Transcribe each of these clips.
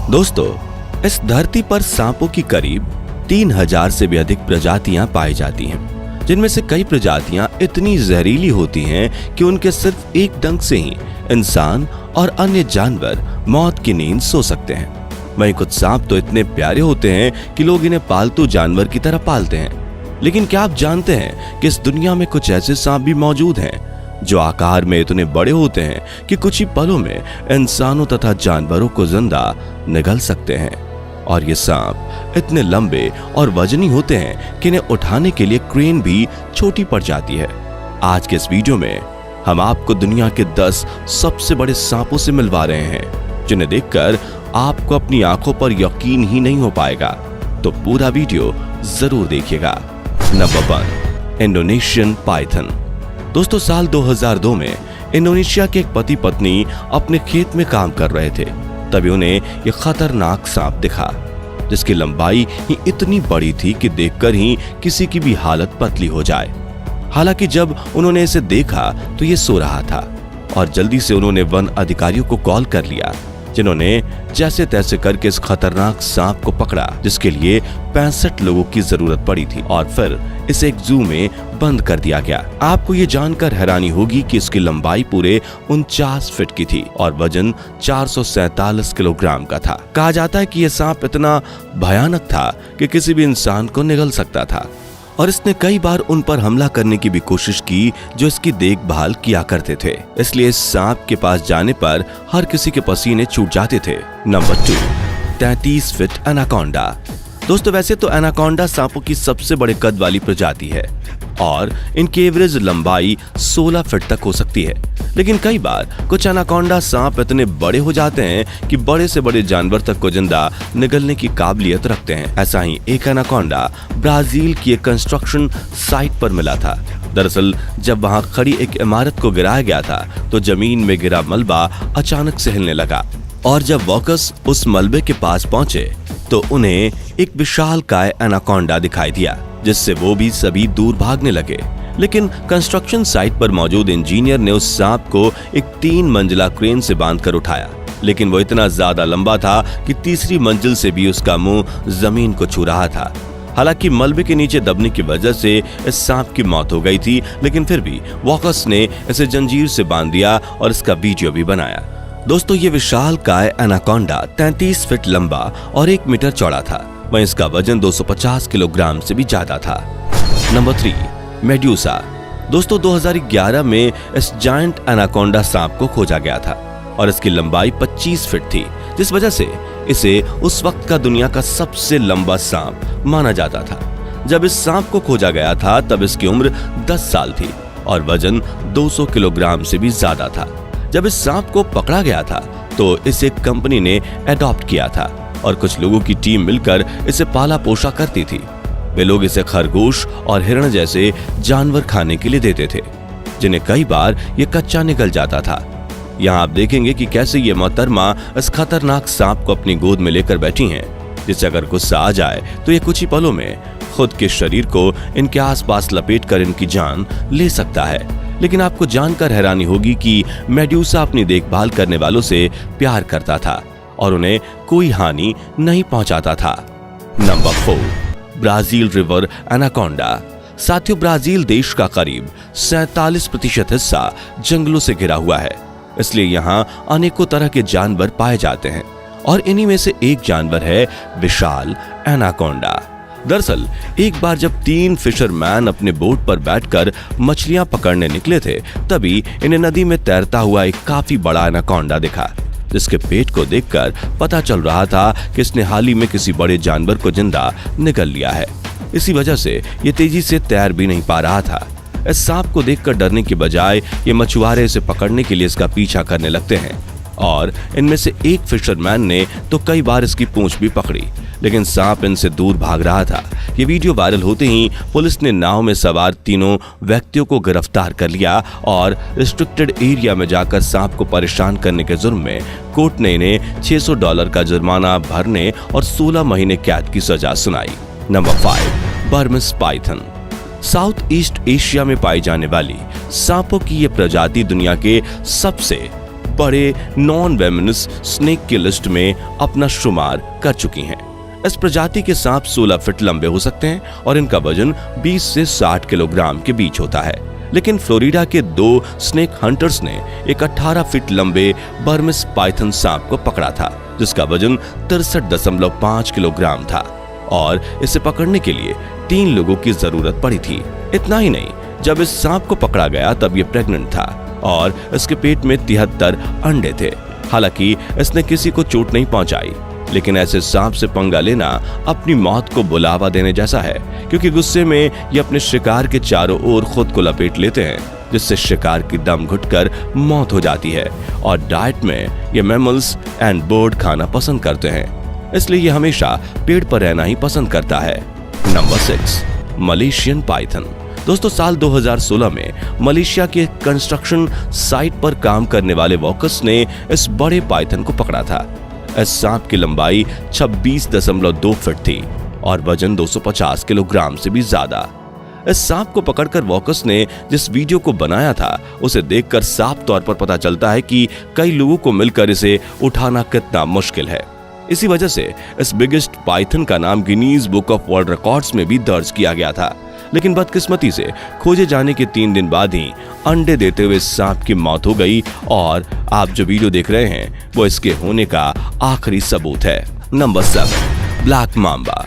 दोस्तों, इस धरती पर सांपों की करीब 3000 से भी अधिक प्रजातियां पाई जाती हैं, जिनमें से कई प्रजातियां इतनी जहरीली होती हैं कि उनके सिर्फ एक डंक से ही इंसान और अन्य जानवर मौत की नींद सो सकते हैं। वहीं कुछ सांप तो इतने प्यारे होते हैं कि लोग इन्हें पालतू जानवर की तरह पालते हैं। लेकिन क्या आप जानते हैं कि इस दुनिया में कुछ ऐसे सांप भी मौजूद हैं जो आकार में इतने बड़े होते हैं कि कुछ ही पलों में इंसानों तथा जानवरों को जिंदा निगल सकते हैं। और ये सांप इतने लंबे और वजनी होते हैं कि इन्हें उठाने के लिए क्रेन भी छोटी पड़ जाती है। आज के इस वीडियो में हम आपको दुनिया के 10 सबसे बड़े सांपों से मिलवा रहे हैं, जिन्हें देखकर आपको अपनी आंखों पर यकीन ही नहीं हो पाएगा। तो पूरा वीडियो जरूर देखिएगा। Number 1, Indonesian Python. दोस्तों, साल 2002 में इंडोनेशिया के एक पति पत्नी अपने खेत में काम कर रहे थे। तभी उन्हें यह खतरनाक सांप दिखा, जिसकी लंबाई ही इतनी बड़ी थी कि देखकर ही किसी की भी हालत पतली हो जाए। हालांकि जब उन्होंने इसे देखा तो ये सो रहा था और जल्दी से उन्होंने वन अधिकारियों को कॉल कर लिया, जिन्होंने जैसे तैसे करके इस खतरनाक सांप को पकड़ा, जिसके लिए 65 लोगों की जरूरत पड़ी थी और फिर इसे एक जू में बंद कर दिया गया। आपको ये जानकर हैरानी होगी कि इसकी लंबाई पूरे 49 फीट की थी और वजन 447 किलोग्राम का था। कहा जाता है कि यह सांप इतना भयानक था कि किसी भी इंसान को निगल सकता था और इसने कई बार उन पर हमला करने की भी कोशिश की जो इसकी देखभाल किया करते थे। इसलिए इस सांप के पास जाने पर हर किसी के पसीने छूट जाते थे। Number 2, 33 feet anaconda. दोस्तों, वैसे तो एनाकोंडा सांपों की सबसे बड़े कद वाली प्रजाति है और इनकी एवरेज लंबाई 16 फीट तक हो सकती है। लेकिन कई बार कुछ एनाकोंडा सांप इतने बड़े हो जाते हैं कि बड़े से बड़े जानवर तक को जिंदा निगलने की काबिलियत रखते हैं। ऐसा ही एक एनाकोंडा ब्राजील की एक कंस्ट्रक्शन साइट पर मिला था। दरअसल जब वहां खड़ी एक इमारत को गिराया गया था तो जमीन में गिरा मलबा अचानक से हिलने लगा और जब वॉकर्स उस मलबे के पास पहुंचे तो उन्हें एक विशालकाय एनाकोंडा दिखाई दिया, जिससे वो भी सभी दूर भागने लगे। लेकिन कंस्ट्रक्शन साइट पर मौजूद इंजीनियर ने उस सांप को एक 3 मंजिला क्रेन से बांधकर उठाया, लेकिन वो इतना ज्यादा लंबा था कि तीसरी मंजिल से भी उसका मुंह जमीन को छू रहा था। हालांकि मलबे के नीचे दबने की वजह से इस सांप की मौत हो गई थी, लेकिन फिर भी वॉकर्स ने इसे जंजीर से बांध दिया और इसका वीडियो भी बनाया। दोस्तों, ये विशालकाय एनाकोंडा 33 फीट लंबा और 1 मीटर चौड़ा था। वहीं इसका वजन 250 किलोग्राम से भी ज्यादा था। Number 3, Medusa. दोस्तों, 2011 में इस जायंट एनाकोंडा सांप को खोजा गया था और इसकी लंबाई 25 फीट थी, जिस वजह से इसे उस वक्त का दुनिया का सबसे लंबा सांप माना जाता था। जब इस सांप को खोजा गया था तब इसकी उम्र 10 साल थी और वजन 200 किलोग्राम से भी ज्यादा था। जब इस सांप को पकड़ा गया था तो इसे कंपनी ने अडॉप्ट किया था और कुछ लोगों की टीम मिलकर इसे पाला पोसा करती थी। वे लोग इसे खरगोश और हिरण जैसे जानवर खाने के लिए देते थे, जिन्हें कई बार ये कच्चा निकल जाता था। यहाँ आप देखेंगे कि कैसे ये मोहतरमा इस खतरनाक सांप को अपनी गोद में लेकर बैठी हैं, जिससे अगर गुस्सा आ जाए तो ये कुछ ही पलों में खुद के शरीर को इनके आसपास लपेटकर इनकी जान ले सकता है। लेकिन आपको जानकर हैरानी होगी कि मेडूसा अपनी देखभाल करने वालों से प्यार करता था और उन्हें कोई हानि नहीं पहुंचाता था। Number 4, Brazil river anaconda. साथियों, ब्राजील देश का करीब 47% हिस्सा जंगलों से घिरा हुआ है, इसलिए यहाँ अनेकों तरह के जानवर पाए जाते हैं और इन्हीं में से एक जानवर है विशाल एनाकोंडा। दरअसल एक बार जब 3 फिशरमैन अपने बोट पर बैठकर मछलियां पकड़ने निकले थे, तभी इन्हें नदी में तैरता हुआ एक काफी बड़ा एनाकोंडा दिखा, जिसके पेट को देखकर पता चल रहा था कि इसने हाल ही में किसी बड़े जानवर को जिंदा निगल लिया है। इसी वजह से ये तेजी से तैर भी नहीं पा रहा था। इस सांप को देखकर डरने के बजाय ये मछुआरे इसे पकड़ने के लिए इसका पीछा करने लगते हैं और इनमें से एक फिशरमैन ने तो कई बार इसकी पूंछ भी पकड़ी, लेकिन सांप इनसे दूर भाग रहा था। ये वीडियो वायरल होते ही पुलिस ने नाव में सवार तीनों व्यक्तियों को गिरफ्तार कर लिया और रिस्ट्रिक्टेड एरिया में जाकर सांप को परेशान करने के जुर्म में कोर्ट ने इन्हें $600 का जुर्माना भरने और 16 महीने कैद की सजा सुनाई। Number 5, Burmese Python. South east Asia में पाई जाने वाली सांपों की ये प्रजाति दुनिया के सबसे बड़े नॉन वेमिनस स्नेक की लिस्ट में अपना शुमार कर चुकी हैं। इस प्रजाति के सांप 16 फीट लंबे हो सकते हैं और इनका वजन 20 से 60 किलोग्राम के बीच होता है। लेकिन फ्लोरिडा के 2 स्नेक हंटर्स ने एक 18 फीट लंबे बर्मिस पाइथन सांप को पकड़ा था, जिसका वजन 63.5 किलोग्राम था और इसे पकड़ने के लिए 3 लोगों की जरूरत पड़ी थी। इतना ही नहीं, जब इस सांप को पकड़ा गया तब ये प्रेग्नेंट था और इसके पेट में 73 अंडे थे। हालांकि इसने किसी को चोट नहीं पहुंचाई, लेकिन ऐसे सांप से पंगा लेना अपनी मौत को बुलावा देने जैसा है, क्योंकि गुस्से में ये अपने शिकार के चारों ओर खुद को लपेट लेते हैं, जिससे शिकार की दम घुटकर मौत हो जाती है। और डाइट में ये मैमल्स एंड बर्ड खाना पसंद करते हैं, इसलिए ये हमेशा पेड़ पर रहना ही पसंद करता है। Number 6, Malaysian Python. दोस्तों, साल 2016 में मलेशिया के कंस्ट्रक्शन साइट पर काम करने वाले वर्कर्स ने इस बड़े पाइथन को पकड़ा था। इस सांप की लंबाई 26.2 फीट थी और वजन 250 किलोग्राम से भी ज्यादा। इस सांप को पकड़कर वॉकर्स ने जिस वीडियो को बनाया था, उसे देखकर साफ तौर पर पता चलता है कि कई लोगों को मिलकर इसे उठाना कितना मुश्किल है। इसी वजह से इस बिगेस्ट पाइथन का नाम Guinness book of world records में भी दर्ज किया गया था। लेकिन बदकिस्मती से खोजे जाने के 3 दिन बाद ही अंडे देते हुए सांप की मौत हो गई और आप जो वीडियो देख रहे हैं वो इसके होने का आखिरी सबूत है। Number 7, black Mamba.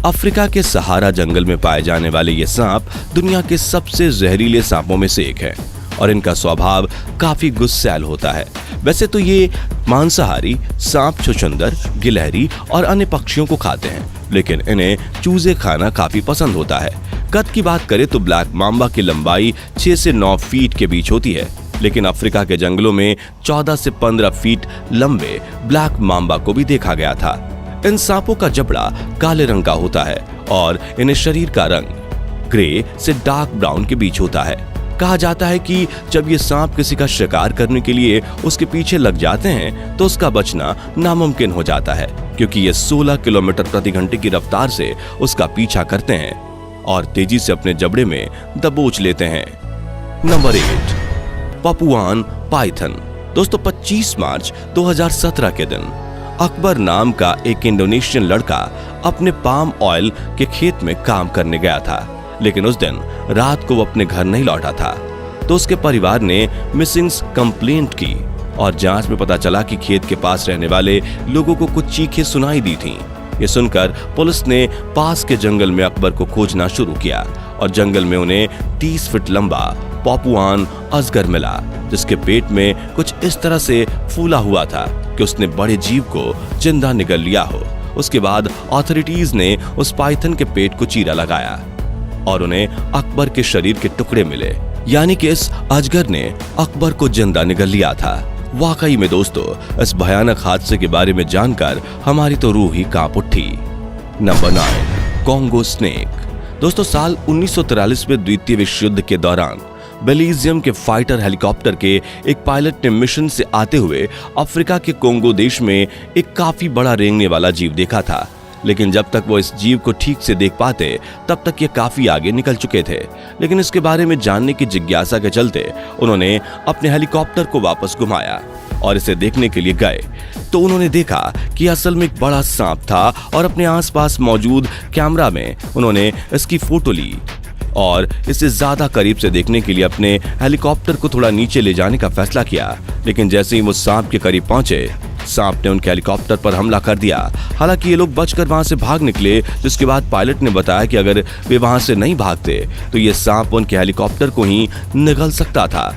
अफ्रीका के सहारा जंगल में पाए जाने वाले ये सांप दुनिया के सबसे जहरीले सांपों में से एक है और इनका स्वभाव काफी गुस्सैल होता है। वैसे तो ये मांसाहारी सांप छुछुंदर, गिलहरी और अन्य पक्षियों को खाते हैं, लेकिन इन्हें चूजे खाना काफी पसंद होता है। कद की बात करें तो ब्लैक मांबा की लंबाई 6 से 9 फीट के बीच होती है, लेकिन अफ्रीका के जंगलों में 14 से 15 फीट लंबे ब्लैक मांबा को भी देखा गया था। इन सांपों का जबड़ा काले रंग का होता है और इन्हें शरीर का रंग ग्रे से डार्क ब्राउन के बीच होता है। कहा जाता है कि जब ये सांप किसी का शिकार करने के लिए उसके पीछे लग जाते हैं तो उसका बचना नामुमकिन हो जाता है, क्योंकि ये 16 किलोमीटर प्रति घंटे की रफ्तार से उसका पीछा करते हैं और तेजी से अपने जबड़े में दबोच लेते हैं। Number 8, Papuan Python. दोस्तों, 25 मार्च 2017 के दिन अकबर नाम का एक इंडोनेशियन लड़का अपने पाम ऑयल के खेत में काम करने गया था, लेकिन उस दिन रात को वो अपने घर नहीं लौटा था। तो उसके परिवार ने मिसिंग्स कंप्लेंट की और जांच में पता चला कि खेत के पास रहने वाले लोगों को कुछ चीखें सुनाई दी थीं। ये सुनकर पुलिस ने पास के जंगल में अकबर को खोजना शुरू किया और जंगल में उन्हें 30 फीट लंबा पपुआन अजगर मिला, जिसके पेट में कुछ इस तरह से फूला हुआ था कि उसने बड़े जीव को जिंदा निगल लिया हो। उसके बाद ऑथोरिटीज ने उस पाइथन के पेट को चीरा लगाया और उन्हें अकबर के शरीर के टुकड़े मिले, यानी कि इस अजगर ने अकबर को जिंदा निगल लिया था। वाकई में दोस्तों, इस भयानक हादसे के बारे में जानकर हमारी तो रूह ही कांप उठी। Number 9, Congo snake. दोस्तों, साल 1943 में द्वितीय विश्व युद्ध के दौरान बेल्जियम के फाइटर हेलीकॉप्टर के एक पायलट ने मिशन से आते हुए अफ्रीका के कोंगो देश में एक काफी बड़ा रेंगने वाला जीव देखा था, लेकिन जब तक वो इस जीव को ठीक से देख पाते तब तक ये काफी आगे निकल चुके थे। लेकिन इसके बारे में जानने की जिज्ञासा के चलते उन्होंने अपने हेलीकॉप्टर को वापस घुमाया और इसे देखने के लिए गए तो उन्होंने देखा कि असल में एक बड़ा सांप था और अपने आसपास मौजूद कैमरा में उन्होंने इसकी फोटो ली और इसे ज्यादा करीब से देखने के लिए अपने हेलीकॉप्टर को थोड़ा नीचे ले जाने का फैसला किया। लेकिन जैसे ही वो सांप के करीब पहुंचे, सांप ने उनके हेलीकॉप्टर पर हमला कर दिया। हालांकि ये लोग बचकर वहां से भाग निकले, जिसके बाद पायलट ने बताया कि अगर वे वहां से नहीं भागते तो ये सांप उनके हेलीकॉप्टर को ही निगल सकता था।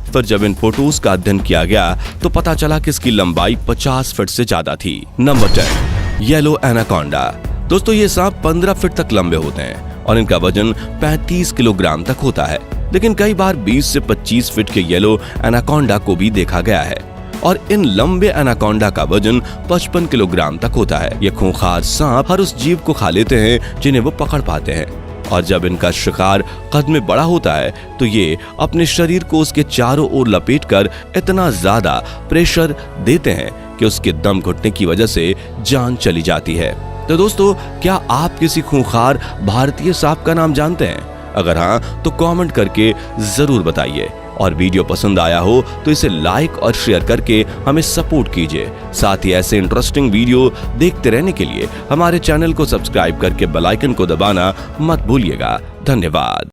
फिर जब इन फोटोज का अध्ययन किया गया तो पता चला कि इसकी लंबाई 50 फीट से ज्यादा थी। Number 10, yellow anaconda. दोस्तों, ये सांप 15 फीट तक लंबे होते हैं और इनका वजन 35 किलोग्राम तक होता है, लेकिन कई बार 20 से 25 फीट के येलो एनाकोंडा को भी देखा गया है और इन लंबे एनाकोंडा का वजन 55 किलोग्राम तक होता है। ये खूंखार सांप हर उस जीव को खा लेते हैं जिन्हें वो पकड़ पाते हैं और जब इनका शिकार कद में बड़ा होता है तो ये अपने शरीर को उसके चारों ओर लपेटकर इतना ज्यादा प्रेशर देते हैं कि उसके दम घुटने की वजह से जान चली जाती है। तो दोस्तों, क्या आप किसी खूंखार भारतीय सांप का नाम जानते हैं? अगर हाँ तो कमेंट करके जरूर बताइए। और वीडियो पसंद आया हो तो इसे लाइक और शेयर करके हमें सपोर्ट कीजिए। साथ ही ऐसे इंटरेस्टिंग वीडियो देखते रहने के लिए हमारे चैनल को सब्सक्राइब करके बेल आइकन को दबाना मत भूलिएगा। धन्यवाद।